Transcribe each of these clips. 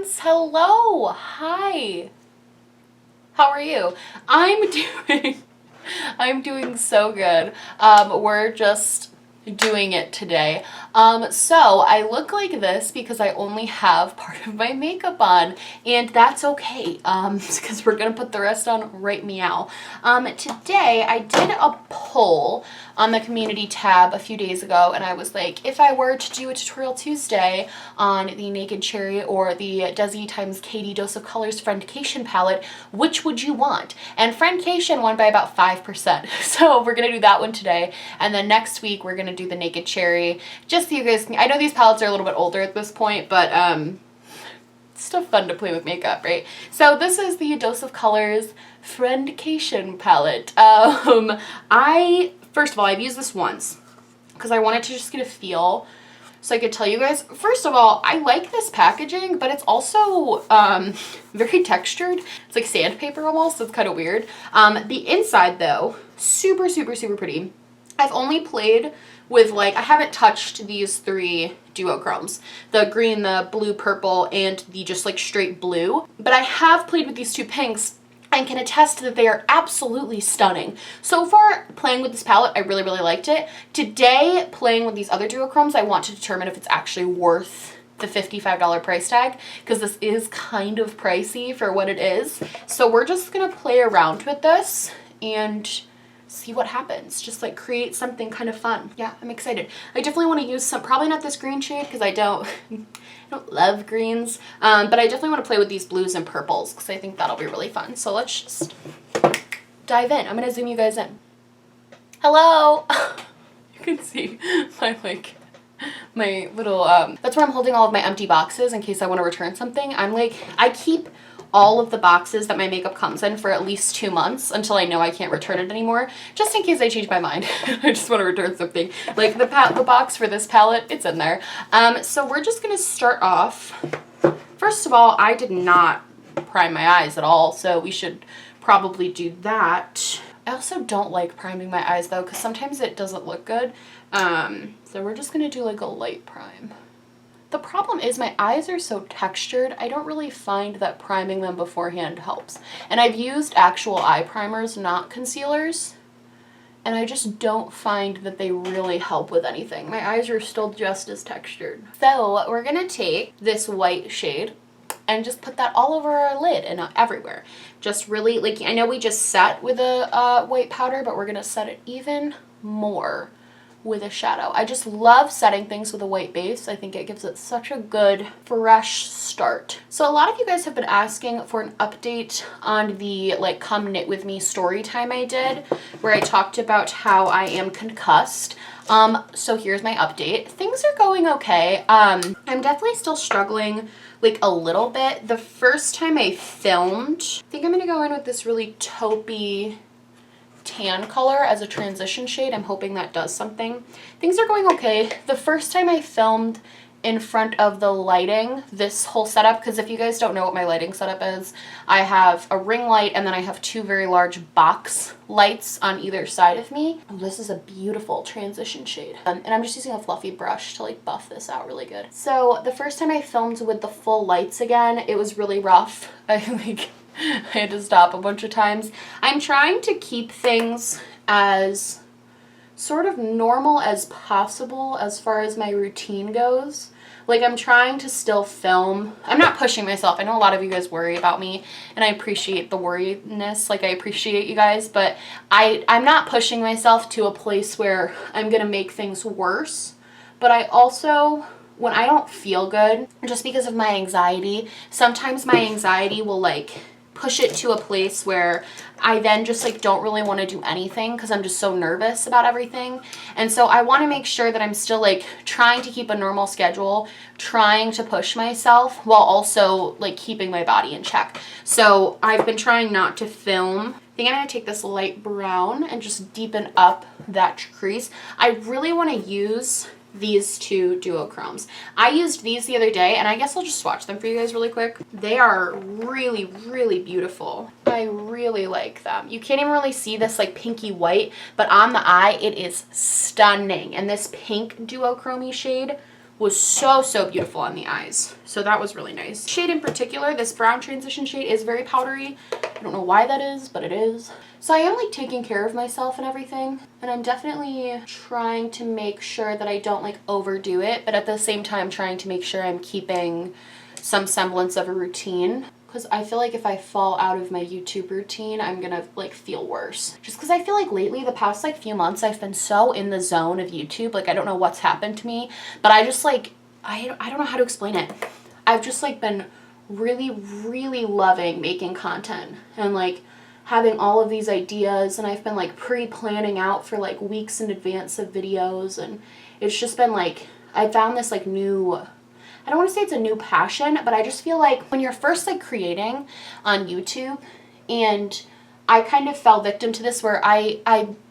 friends. Hello. Hi. How are you? I'm doing so good. We're just doing it today. So I look like this because I only have part of my makeup on, and that's okay, because we're gonna put the rest on right meow. Today I did a poll on the community tab a few days ago, and I was like, if I were to do a tutorial Tuesday on the Naked Cherry or the Desi x Katie Dose of Colors Friendcation palette, which would you want? And Friendcation won by about 5%. So we're gonna do that one today, and then next week we're gonna do the Naked Cherry, just so you guys can, I know these palettes are a little bit older at this point, but it's still fun to play with makeup, right? So this is the Dose of Colors Friendcation palette. First of all, I've used this once because I wanted to just get a feel so I could tell you guys. First of all, I like this packaging, but it's also very textured. It's like sandpaper almost, so it's kind of weird. The inside though, super, super, super pretty. I've only played with, like, I haven't touched these three duochromes, the green, the blue, purple, and the just like straight blue, but I have played with these two pinks and can attest that they are absolutely stunning. So far, playing with this palette, I really, really liked it. Today, playing with these other duochromes, I want to determine if it's actually worth the $55 price tag, because this is kind of pricey for what it is. So we're just gonna play around with this and see what happens. Just like create something kind of fun. Yeah, I'm excited. I definitely want to use some, probably not this green shade because I don't love greens, but I definitely want to play with these blues and purples because I think that'll be really fun. So let's just dive in. I'm gonna zoom you guys in. Hello. You can see my little that's where I'm holding all of my empty boxes in case I want to return something. I keep all of the boxes that my makeup comes in for at least 2 months until I know I can't return it anymore, just in case I change my mind. I just want to return something. Like the box for this palette, it's in there. So we're just gonna start off. First of all, I did not prime my eyes at all, so we should probably do that. I also don't like priming my eyes though, because sometimes it doesn't look good. So we're just gonna do like a light prime. The problem is my eyes are so textured, I don't really find that priming them beforehand helps. And I've used actual eye primers, not concealers, and I just don't find that they really help with anything. My eyes are still just as textured. So we're gonna take this white shade and just put that all over our lid and everywhere. Just really, like, I know we just set with a white powder, but we're gonna set it even more with a shadow. I just love setting things with a white base. I think it gives it such a good fresh start. So a lot of you guys have been asking for an update on the like come knit with me story time I did, where I talked about how I am concussed. So here's my update. Things are going okay. I'm definitely still struggling like a little bit. The first time I filmed, I think I'm gonna go in with this really taupey tan color as a transition shade. I'm hoping that does something. Things are going okay. The first time I filmed in front of the lighting, this whole setup, because if you guys don't know what my lighting setup is, I have a ring light and then I have two very large box lights on either side of me. Oh, this is a beautiful transition shade. And I'm just using a fluffy brush to like buff this out really good. So the first time I filmed with the full lights again, it was really rough. I had to stop a bunch of times. I'm trying to keep things as sort of normal as possible as far as my routine goes. Like, I'm trying to still film. I'm not pushing myself. I know a lot of you guys worry about me, and I appreciate the worriness. Like, I appreciate you guys, but I'm not pushing myself to a place where I'm gonna make things worse. But I also, when I don't feel good, just because of my anxiety, sometimes my anxiety will like push it to a place where I then just like don't really want to do anything because I'm just so nervous about everything. And so I want to make sure that I'm still like trying to keep a normal schedule, trying to push myself while also like keeping my body in check. So I've been trying not to film. I think I'm going to take this light brown and just deepen up that crease. I really want to use these two duochromes. I used these the other day, and I guess I'll just swatch them for you guys really quick. They are really, really beautiful. I really like them. You can't even really see this like pinky white, but on the eye, it is stunning. And this pink duochrome shade was so, so beautiful on the eyes. So that was really nice. Shade in particular, this brown transition shade is very powdery. I don't know why that is, but it is. So I am like taking care of myself and everything. And I'm definitely trying to make sure that I don't like overdo it, but at the same time trying to make sure I'm keeping some semblance of a routine. Because I feel like if I fall out of my YouTube routine, I'm gonna like feel worse. Just because I feel like lately, the past like few months, I've been so in the zone of YouTube. Like I don't know what's happened to me, but I just like, I don't know how to explain it. I've just like been really, really loving making content and like having all of these ideas, and I've been like pre-planning out for like weeks in advance of videos, and it's just been like, I found this like new, I don't want to say it's a new passion, but I just feel like when you're first like creating on YouTube, and I kind of fell victim to this where I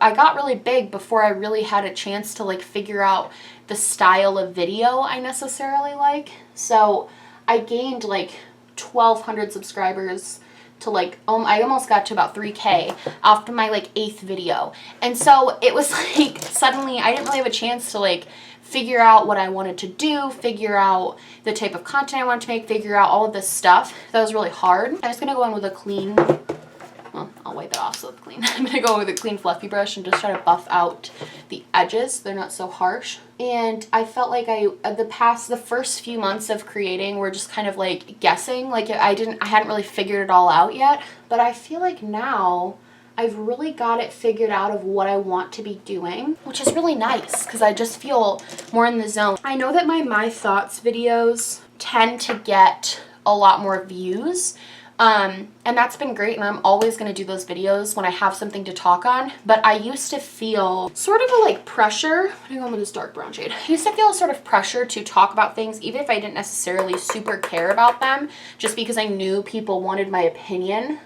got really big before I really had a chance to like figure out the style of video I necessarily like. So I gained like 1,200 subscribers to like, I almost got to about 3K after my like 8th video. And so it was like suddenly I didn't really have a chance to like figure out what I wanted to do, figure out the type of content I wanted to make, figure out all of this stuff. That was really hard. I'm just gonna go in with a clean, well, I'll wipe it off so it's clean. I'm gonna go in with a clean fluffy brush and just try to buff out the edges. They're not so harsh. And I felt like the first few months of creating were just kind of like guessing. Like I hadn't really figured it all out yet. But I feel like now I've really got it figured out of what I want to be doing, which is really nice because I just feel more in the zone. I know that my thoughts videos tend to get a lot more views, and that's been great, and I'm always going to do those videos when I have something to talk on. But I used to feel sort of a like pressure, I'm going to go with this dark brown shade. I used to feel a sort of pressure to talk about things even if I didn't necessarily super care about them, just because I knew people wanted my opinion.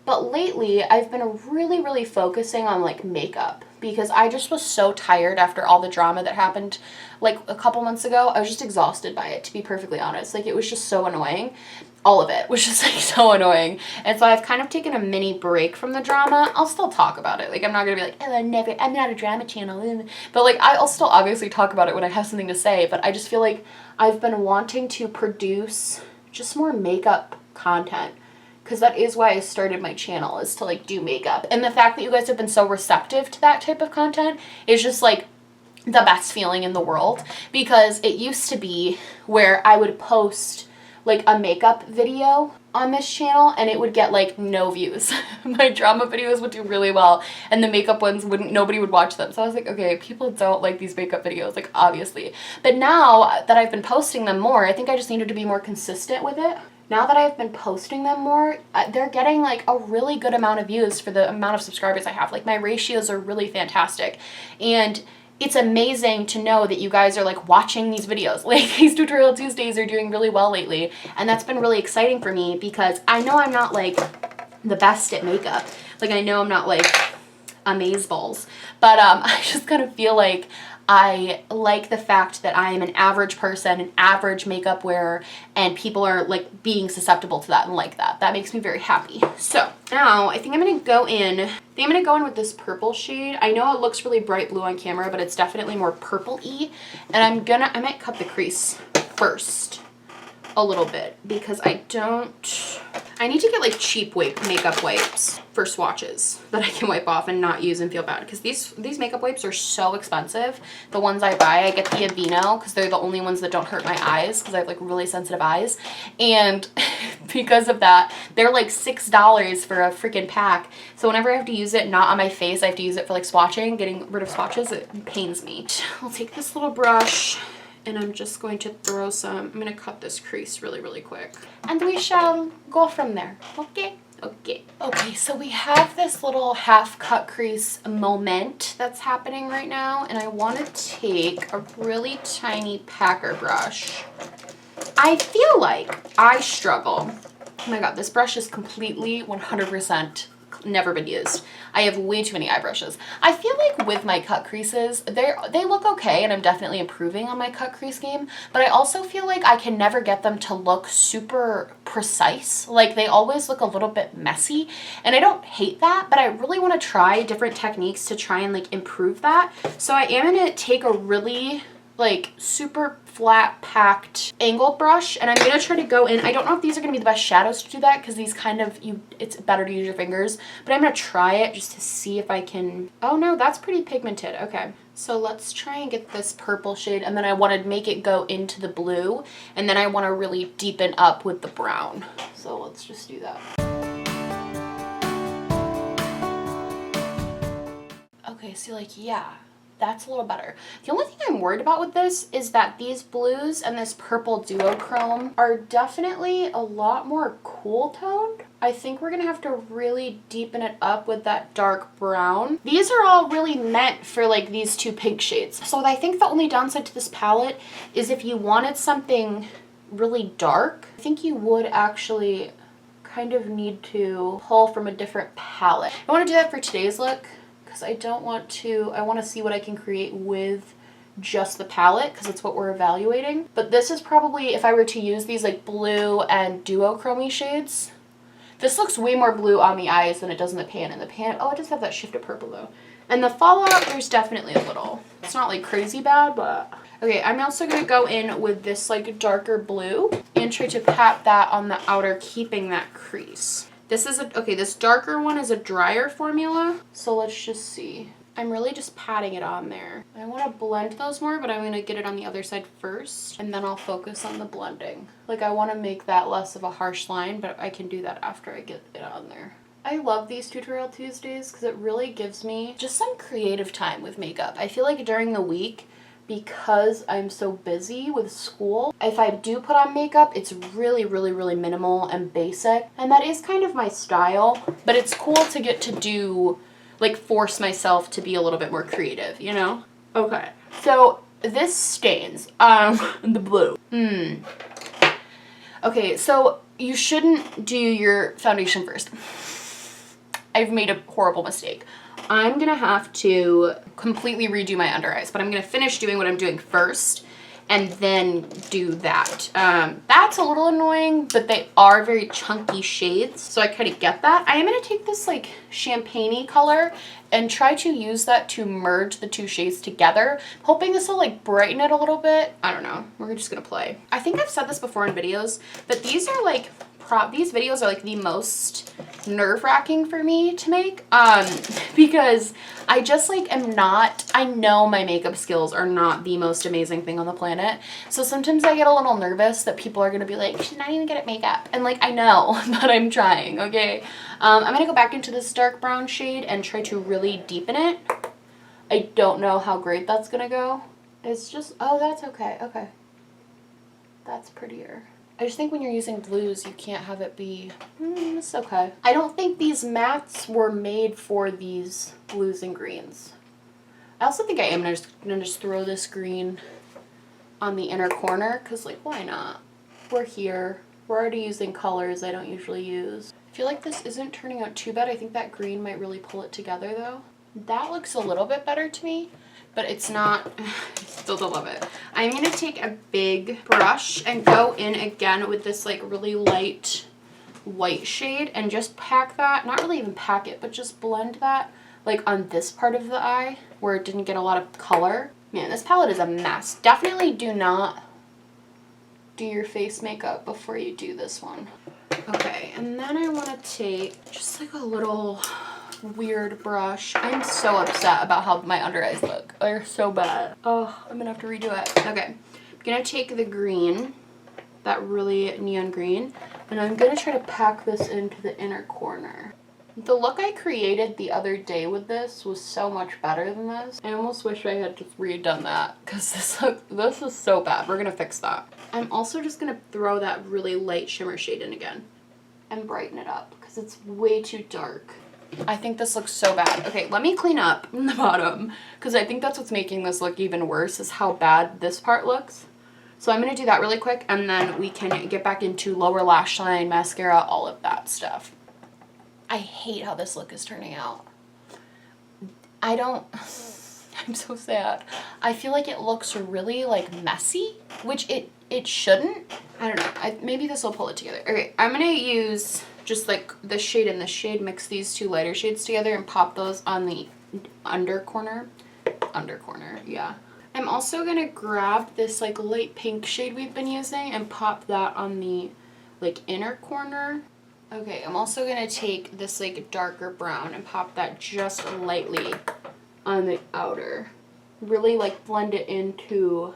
But lately, I've been really, really focusing on like makeup because I just was so tired after all the drama that happened like a couple months ago. I was just exhausted by it, to be perfectly honest. Like it was just so annoying. All of it was just like so annoying. And so I've kind of taken a mini break from the drama. I'll still talk about it. Like I'm not gonna be like, oh, I'm not a drama channel. But like I'll still obviously talk about it when I have something to say. But I just feel like I've been wanting to produce just more makeup content. Because that is why I started my channel, is to like do makeup. And the fact that you guys have been so receptive to that type of content is just like the best feeling in the world. Because it used to be where I would post like a makeup video on this channel and it would get like no views. My drama videos would do really well and the makeup ones nobody would watch them. So I was like, okay, people don't like these makeup videos, like obviously. But now that I've been posting them more, I think I just needed to be more consistent with it. Now that I've been posting them more, they're getting like a really good amount of views for the amount of subscribers I have. Like my ratios are really fantastic. And it's amazing to know that you guys are like watching these videos. Like these Tutorial Tuesdays are doing really well lately. And that's been really exciting for me because I know I'm not like the best at makeup. Like I know I'm not like amazeballs. But I just kind of feel like I like the fact that I am an average person, an average makeup wearer, and people are like being susceptible to that and like that. That makes me very happy. So now I think I'm gonna go in with this purple shade. I know it looks really bright blue on camera, but it's definitely more purple-y. And I might cut the crease first a little bit because I need to get like cheap makeup wipes for swatches that I can wipe off and not use and feel bad, because these makeup wipes are so expensive. The ones I buy, I get the Aveeno because they're the only ones that don't hurt my eyes because I have like really sensitive eyes, and because of that they're like $6 for a freaking pack. So whenever I have to use it not on my face, I have to use it for like swatching, getting rid of swatches. It pains me. I'll take this little brush and I'm just going to throw I'm going to cut this crease really, really quick. And we shall go from there. Okay? Okay, so we have this little half cut crease moment that's happening right now. And I want to take a really tiny packer brush. I feel like I struggle. Oh my god, this brush is completely 100% never been used. I have way too many eye brushes. I feel like with my cut creases, they look okay, and I'm definitely improving on my cut crease game, but I also feel like I can never get them to look super precise. Like they always look a little bit messy, and I don't hate that, but I really want to try different techniques to try and like improve that. So I am going to take a really like super flat packed angled brush, and I'm gonna try to go in. I don't know if these are gonna be the best shadows to do that because these kind of, it's better to use your fingers, but I'm gonna try it just to see if I can. Oh no, that's pretty pigmented. Okay, so let's try and get this purple shade, and then I want to make it go into the blue, and then I want to really deepen up with the brown. So let's just do that. Okay, so like, yeah, that's a little better. The only thing I'm worried about with this is that these blues and this purple duochrome are definitely a lot more cool toned. I think we're gonna have to really deepen it up with that dark brown. These are all really meant for like these two pink shades. So I think the only downside to this palette is if you wanted something really dark, I think you would actually kind of need to pull from a different palette. I want to do that for today's look, because I don't want to, I want to see what I can create with just the palette, because it's what we're evaluating. But this is probably, if I were to use these like blue and duochrome shades, this looks way more blue on the eyes than it does in the pan. In the pan, oh, it does have that shift of purple though. And the fallout, there's definitely a little. It's not like crazy bad, but. Okay, I'm also going to go in with this like darker blue and try to pat that on the outer, keeping that crease. This is okay, this darker one is a drier formula, so let's just see. I'm really just patting it on there. I want to blend those more, but I'm going to get it on the other side first, and then I'll focus on the blending. Like, I want to make that less of a harsh line, but I can do that after I get it on there. I love these Tutorial Tuesdays because it really gives me just some creative time with makeup. I feel like during the week, because I'm so busy with school, if I do put on makeup, it's really, really, really minimal and basic. And that is kind of my style, but it's cool to get to do, like, force myself to be a little bit more creative, you know? Okay, so this stains, the blue. Okay, so you shouldn't do your foundation first. I've made a horrible mistake. I'm gonna have to completely redo my under eyes, but I'm gonna finish doing what I'm doing first and then do that. That's a little annoying, but they are very chunky shades, so I kind of get that. I am gonna take this like champagne-y color and try to use that to merge the two shades together, hoping this will like brighten it a little bit. I don't know, we're just gonna play. I think I've said this before in videos, but these are like these videos are like the most nerve-wracking for me to make, because I just like am not, I know my makeup skills are not the most amazing thing on the planet, so sometimes I get a little nervous that people are gonna be like, she's not even good at makeup, and like, I know, but I'm trying, okay? I'm gonna go back into this dark brown shade and try to really deepen it. I don't know how great that's gonna go. It's just, oh, that's okay, okay. That's prettier. I just think when you're using blues, you can't have it be, it's okay. I don't think these mattes were made for these blues and greens. I also think I am gonna just throw this green on the inner corner, because like, why not? We're here. We're already using colors I don't usually use. I feel like this isn't turning out too bad. I think that green might really pull it together though. That looks a little bit better to me, but it's not, I still don't love it. I'm gonna take a big brush and go in again with this like really light white shade and just pack that, not really even pack it, but just blend that like on this part of the eye where it didn't get a lot of color. Man, this palette is a mess. Definitely do not do your face makeup before you do this one. Okay, and then I wanna take just like a little weird brush. I'm so upset about how my under eyes look. They're so bad. Oh, I'm gonna have to redo it. Okay, I'm gonna take the green, that really neon green, and I'm gonna try to pack this into the inner corner. The look I created the other day with this was so much better than this. I almost wish I had just redone that, because this is so bad. We're gonna fix that. I'm also just gonna throw that really light shimmer shade in again and brighten it up, because it's way too dark. I think this looks so bad. Okay, let me clean up the bottom, because I think that's what's making this look even worse, is how bad this part looks. So I'm going to do that really quick, and then we can get back into lower lash line, mascara, all of that stuff. I hate how this look is turning out. I'm so sad. I feel like it looks really like messy, which it shouldn't. I don't know. Maybe this will pull it together. Okay, I'm going to use just like this shade and this shade, mix these two lighter shades together and pop those on the under corner, yeah. I'm also gonna grab this like light pink shade we've been using and pop that on the like inner corner. Okay, I'm also gonna take this like darker brown and pop that just lightly on the outer. Really like blend it into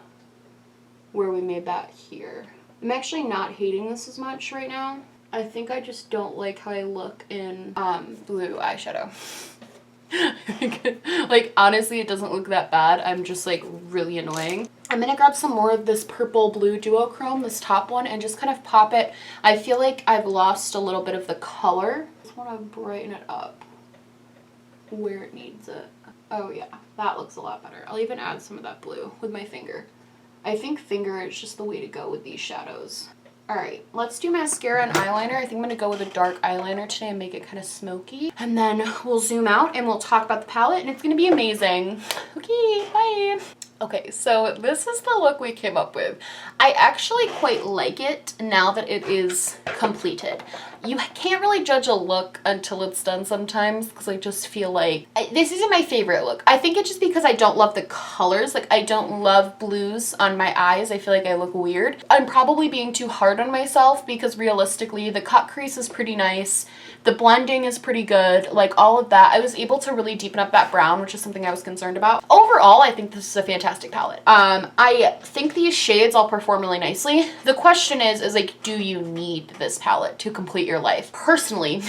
where we made that here. I'm actually not hating this as much right now. I think I just don't like how I look in blue eyeshadow. Like, honestly, it doesn't look that bad. I'm just like really annoying. I'm gonna grab some more of this purple blue duochrome, this top one, and just kind of pop it. I feel like I've lost a little bit of the color. I just want to brighten it up where it needs it. Oh yeah, that looks a lot better. I'll even add some of that blue with my finger. I think finger is just the way to go with these shadows. Alright, let's do mascara and eyeliner. I think I'm going to go with a dark eyeliner today and make it kind of smoky. And then we'll zoom out and we'll talk about the palette and it's going to be amazing. Okay, bye! Okay, so this is the look we came up with. I actually quite like it now that it is completed. You can't really judge a look until it's done sometimes because I just feel like this isn't my favorite look. I think it's just because I don't love the colors. Like, I don't love blues on my eyes. I feel like I look weird. I'm probably being too hard on myself because realistically the cut crease is pretty nice. The blending is pretty good, like all of that. I was able to really deepen up that brown, which is something I was concerned about. Overall, I think this is a fantastic palette. I think these shades all perform really nicely. The question is like, do you need this palette to complete your life? Personally,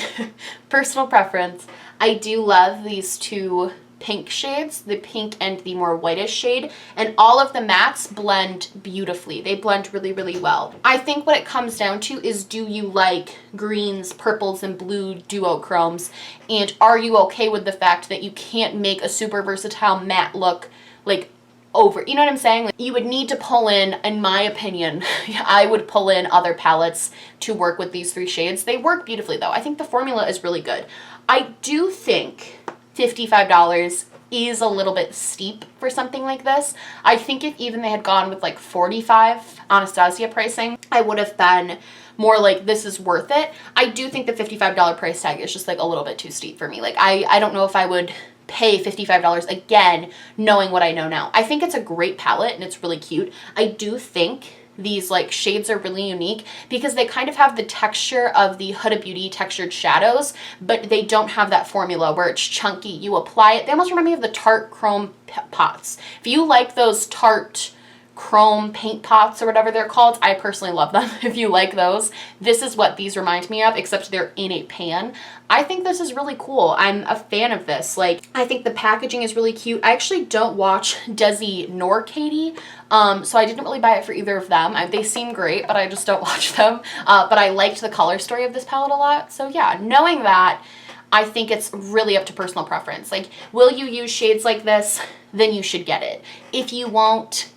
personal preference, I do love these two pink shades, the pink and the more whitish shade, and all of the mattes blend beautifully. They blend really, really well. I think what it comes down to is, do you like greens, purples, and blue duochromes, and are you okay with the fact that you can't make a super versatile matte look like over, you know what I'm saying? Like, you would need to pull in my opinion, I would pull in other palettes to work with these three shades. They work beautifully though. I think the formula is really good. I do think $55 is a little bit steep for something like this. I think if even they had gone with like $45 Anastasia pricing, I would have been more like, this is worth it. I do think the $55 price tag is just like a little bit too steep for me. Like, I don't know if I would pay $55 again knowing what I know now. I think it's a great palette and it's really cute. I do think these like shades are really unique because they kind of have the texture of the Huda Beauty textured shadows, but they don't have that formula where it's chunky. You apply it. They almost remind me of the Tarte Chrome pots. If you like those Tarte Chrome paint pots or whatever they're called, I personally love them. If you like those, this is what these remind me of, except they're in a pan. I think this is really cool. I'm a fan of this. Like, I think the packaging is really cute. I actually don't watch Desi nor Katie, so I didn't really buy it for either of them. They seem great, but I just don't watch them. But I liked the color story of this palette a lot. So yeah, knowing that, I think it's really up to personal preference. Like, will you use shades like this? Then you should get it. If you won't,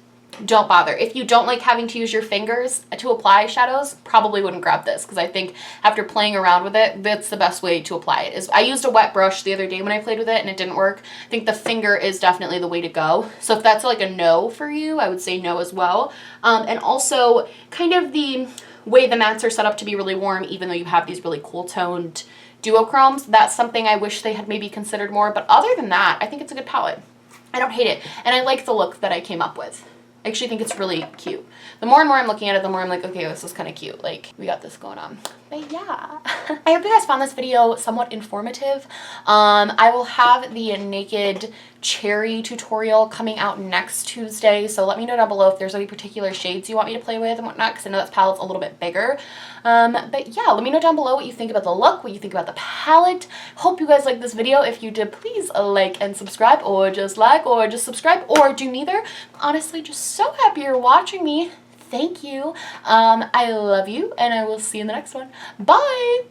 don't bother. If you don't like having to use your fingers to apply shadows, probably wouldn't grab this because I think after playing around with it, that's the best way to apply it. I used a wet brush the other day when I played with it and it didn't work. I think the finger is definitely the way to go. So if that's like a no for you, I would say no as well. And also kind of the way the mattes are set up to be really warm, even though you have these really cool toned duochromes, that's something I wish they had maybe considered more. But other than that, I think it's a good palette. I don't hate it. And I like the look that I came up with. I actually think it's really cute. The more and more I'm looking at it, the more I'm like, okay, this is kind of cute. Like, we got this going on. But yeah. I hope you guys found this video somewhat informative. I will have the naked cherry tutorial coming out next Tuesday, so let me know down below if there's any particular shades you want me to play with and whatnot, because I know that palette's a little bit bigger. But yeah, let me know down below what you think about the look, what you think about the palette. Hope you guys liked this video. If you did, please like and subscribe, or just like, or just subscribe, or do neither. Honestly, just so happy you're watching me. Thank you. I love you, and I will see you in the next one. Bye!